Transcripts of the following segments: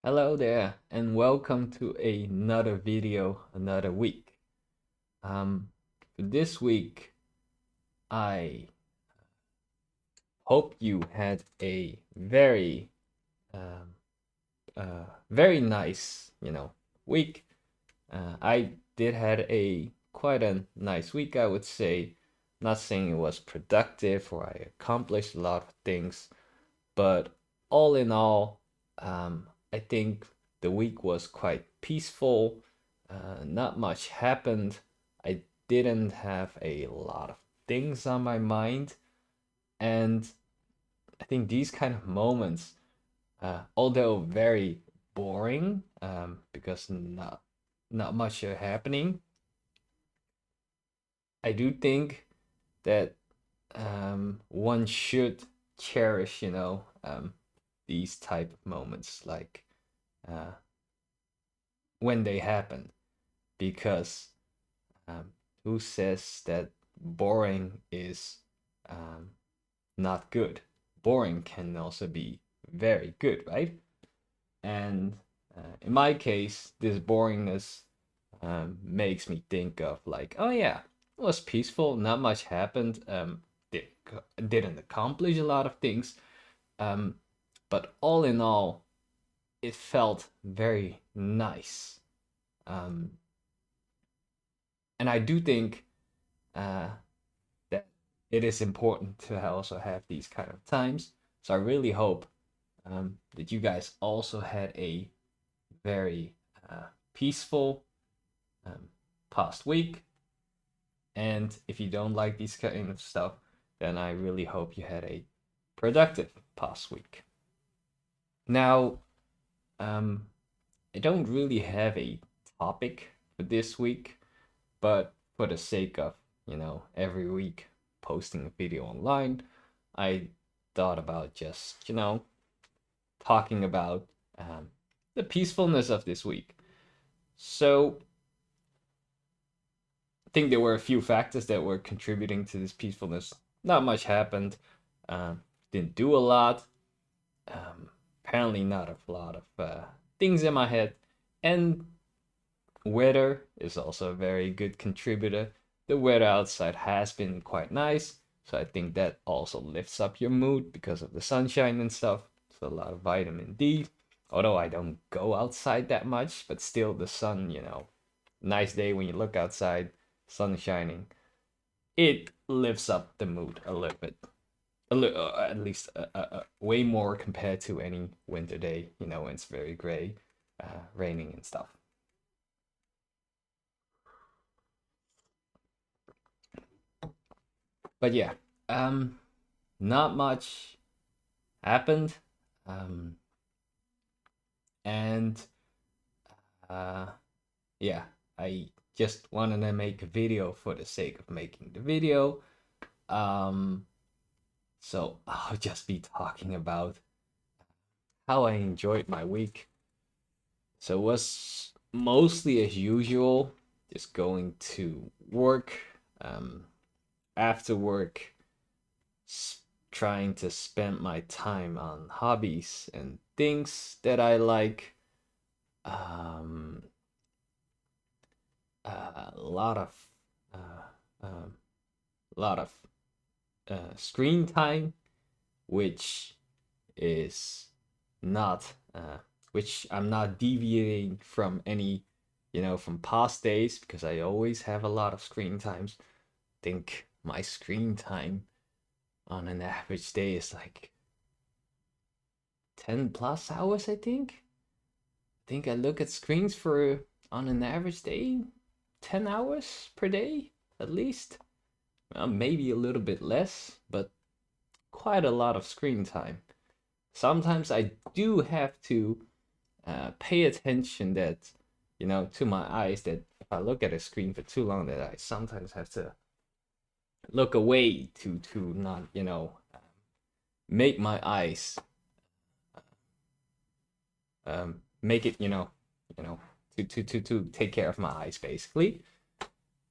Hello there, and welcome to another video, another week. For this week, I hope you had a um, very nice, week. I did had a quite a nice week, I would say. Not saying it was productive or I accomplished a lot of things, but all in all, I think the week was quite peaceful. Not much happened. I didn't have a lot of things on my mind. And I think these kind of moments, although very boring, because not much are happening, I do think that one should cherish, these type of moments, like uh, when they happen, because who says that boring is um, not good? Boring can also be very good, right? And in my case, this boringness makes me think of like, oh yeah, it was peaceful, not much happened, did, didn't accomplish a lot of things, um, but all in all, it felt very nice. Um, and I do think uh, that it is important to also have these kind of times. So I really hope that you guys also had a very peaceful um, past week. And if you don't like these kind of stuff, then I really hope you had a productive past week. Now, um, I don't really have a topic for this week, but for the sake of, every week posting a video online, I thought about just, talking about the peacefulness of this week. So I think there were a few factors that were contributing to this peacefulness. Not much happened. Didn't do a lot. Um, Apparently, not a lot of things in my head. And weather is also a very good contributor. The weather outside has been quite nice, so I think that also lifts up your mood because of the sunshine and stuff. So a lot of vitamin D. Although I don't go outside that much, but still the sun, nice day when you look outside, sun shining, it lifts up the mood a little bit. At least way more compared to any winter day, when it's very gray, raining and stuff. But yeah, um, not much happened. Um, and uh, yeah, I just wanted to make a video for the sake of making the video. Um, so I'll just be talking about how I enjoyed my week. So it was mostly as usual, just going to work. Um, After work, trying to spend my time on hobbies and things that I like. Um, a lot of uh, um, lot of screen time, which is not which I'm not deviating from any, from past days because I always have a lot of screen times. I think my screen time on an average day is like 10 plus hours, I think. I think I look at screens for on an average day 10 hours per day at least. Maybe a little bit less, but quite a lot of screen time. Sometimes I do have to pay attention that, to my eyes, that if I look at a screen for too long, that I sometimes have to look away to not, make my eyes make it, to take care of my eyes basically.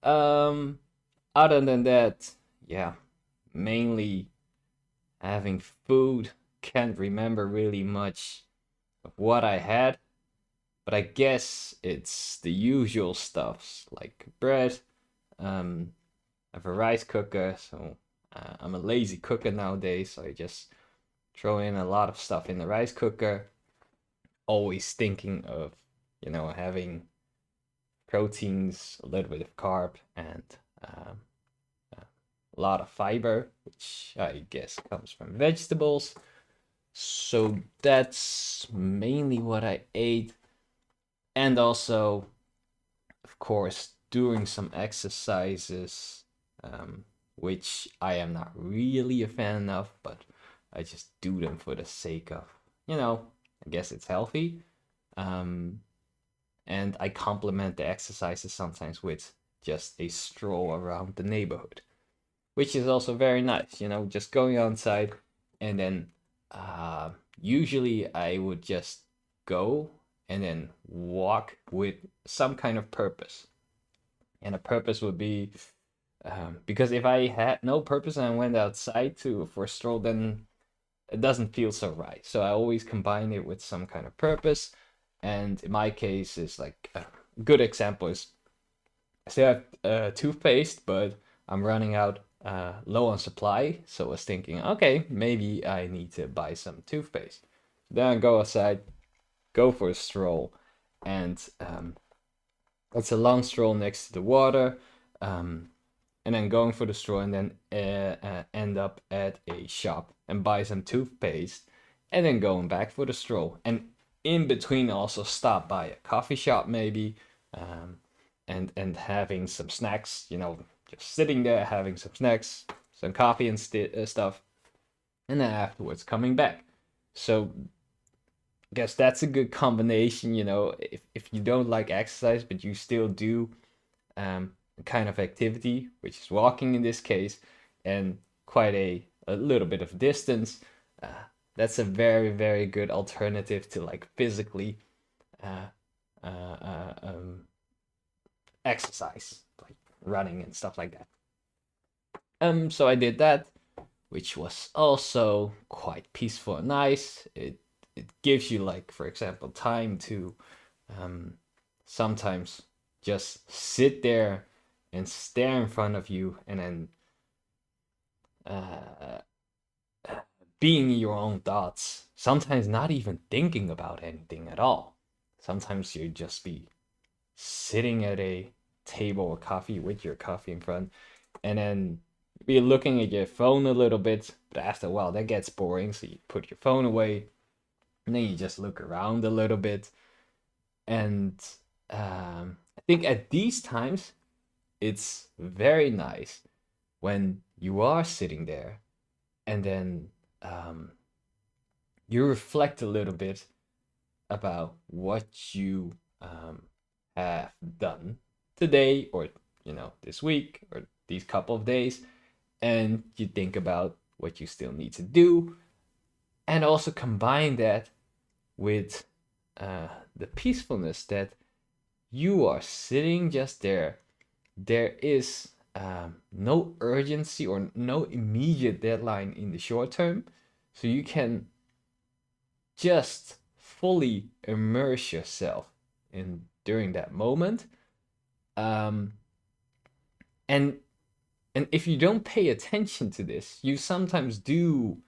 Um, Other than that, yeah, mainly having food. Can't remember really much of what I had. But I guess it's the usual stuffs like bread. Um, I have a rice cooker, so I'm a lazy cooker nowadays. So I just throw in a lot of stuff in the rice cooker. Always thinking of, having proteins, a little bit of carb, and um, a lot of fiber, which I guess comes from vegetables. So that's mainly what I ate. And also, of course, doing some exercises, which I am not really a fan of, but I just do them for the sake of, I guess it's healthy. Um, and I complement the exercises sometimes with just a stroll around the neighborhood, which is also very nice, just going outside. And then usually I would just go and then walk with some kind of purpose. And a purpose would be because if I had no purpose and I went outside for a stroll, then it doesn't feel so right. So I always combine it with some kind of purpose. And in my case, is like a good example is I still have toothpaste, but I'm running out low on supply. So I was thinking, okay, maybe I need to buy some toothpaste. Then I go outside, go for a stroll, and it's a long stroll next to the water. Um, and then going for the stroll and then end up at a shop and buy some toothpaste and then going back for the stroll and in between also stop by a coffee shop maybe, um, and having some snacks, just sitting there having some snacks, some coffee and stuff, and then afterwards coming back. So I guess that's a good combination, if you don't like exercise but you still do kind of activity, which is walking in this case, and quite a little bit of distance. Uh, that's a very, very good alternative to like physically uh, uh, exercise, like running and stuff like that. So I did that, which was also quite peaceful and nice. It gives you like, for example, time to um, sometimes just sit there and stare in front of you and then uh, being your own thoughts. Sometimes not even thinking about anything at all. Sometimes you just be sitting at a table of coffee with your coffee in front and then be looking at your phone a little bit. But after a while, that gets boring. So you put your phone away and then you just look around a little bit. And I think at these times, it's very nice when you are sitting there and then um, you reflect a little bit about what you have done today or this week or these couple of days, and you think about what you still need to do and also combine that with the peacefulness that you are sitting just there. There is no urgency or no immediate deadline in the short term. So you can just fully immerse yourself in during that moment. Um, and and if you don't pay attention to this, you sometimes do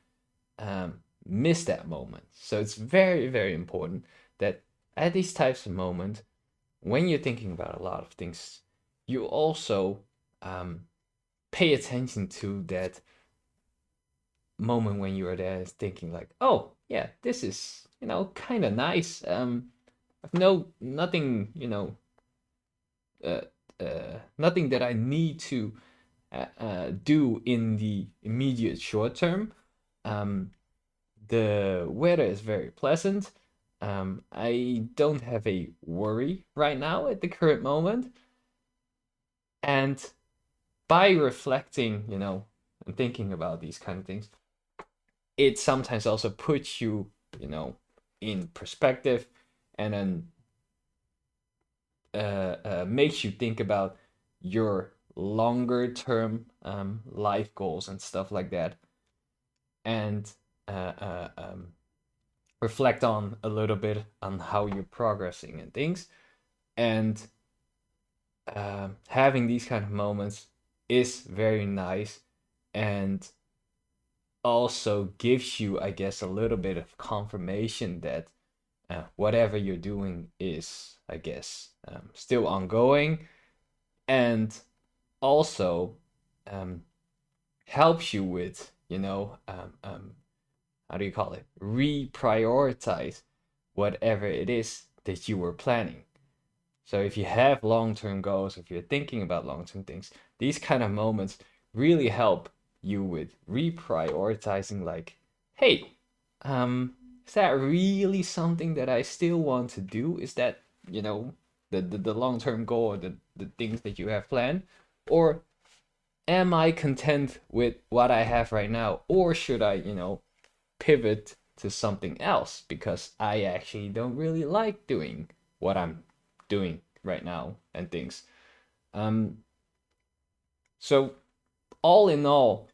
miss that moment. So it's very, very important that at these types of moments, when you're thinking about a lot of things, you also um, pay attention to that moment when you are there thinking like, oh yeah, this is kind of nice. I've nothing, uh, nothing that I need to do in the immediate short term. Um, the weather is very pleasant. I don't have a worry right now at the current moment, and by reflecting, and thinking about these kind of things, it sometimes also puts you, in perspective, and then makes you think about your longer term life goals and stuff like that. And uh, uh, um, reflect on a little bit on how you're progressing and things. And having these kind of moments is very nice, and also gives you, I guess, a little bit of confirmation that whatever you're doing is, I guess, still ongoing, and also um, helps you with, how do you call it? Reprioritize whatever it is that you were planning. So if you have long-term goals, if you're thinking about long-term things, these kind of moments really help you with reprioritizing, like, hey, is that really something that I still want to do? Is that, the long-term goal, or the things that you have planned? Or am I content with what I have right now? Or should I, pivot to something else because I actually don't really like doing what I'm doing right now and things. Um, so all in all,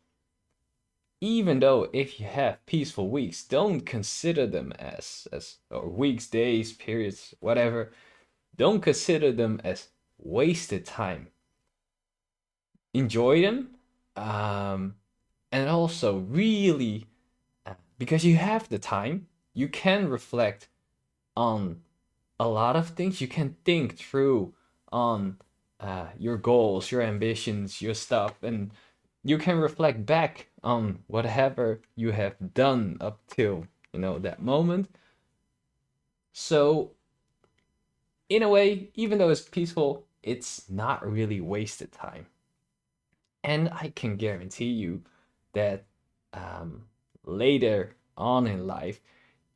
even though if you have peaceful weeks, don't consider them as or weeks, days, periods, whatever. Don't consider them as wasted time. Enjoy them, um, and also really because you have the time, you can reflect on a lot of things. You can think through on your goals, your ambitions, your stuff, and you can reflect back on whatever you have done up till that moment. So in a way, even though it's peaceful, it's not really wasted time. And I can guarantee you that um, later on in life,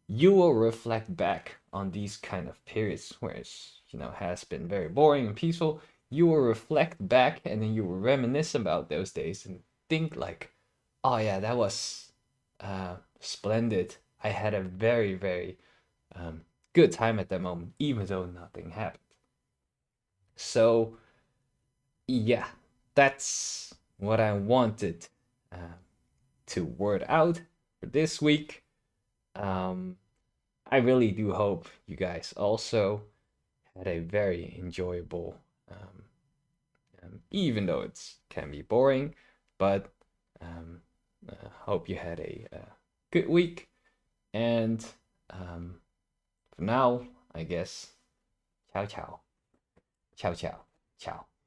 you will reflect back on these kind of periods where it's has been very boring and peaceful. You will reflect back, and then you will reminisce about those days and think like, oh yeah, that was splendid. I had a very, very good time at that moment, even though nothing happened. So yeah, that's what I wanted uh, to word out for this week. um, I really do hope you guys also had a very enjoyable, even though it can be boring, but um, hope you had a good week. And for now, I guess, ciao, ciao, ciao, ciao, ciao.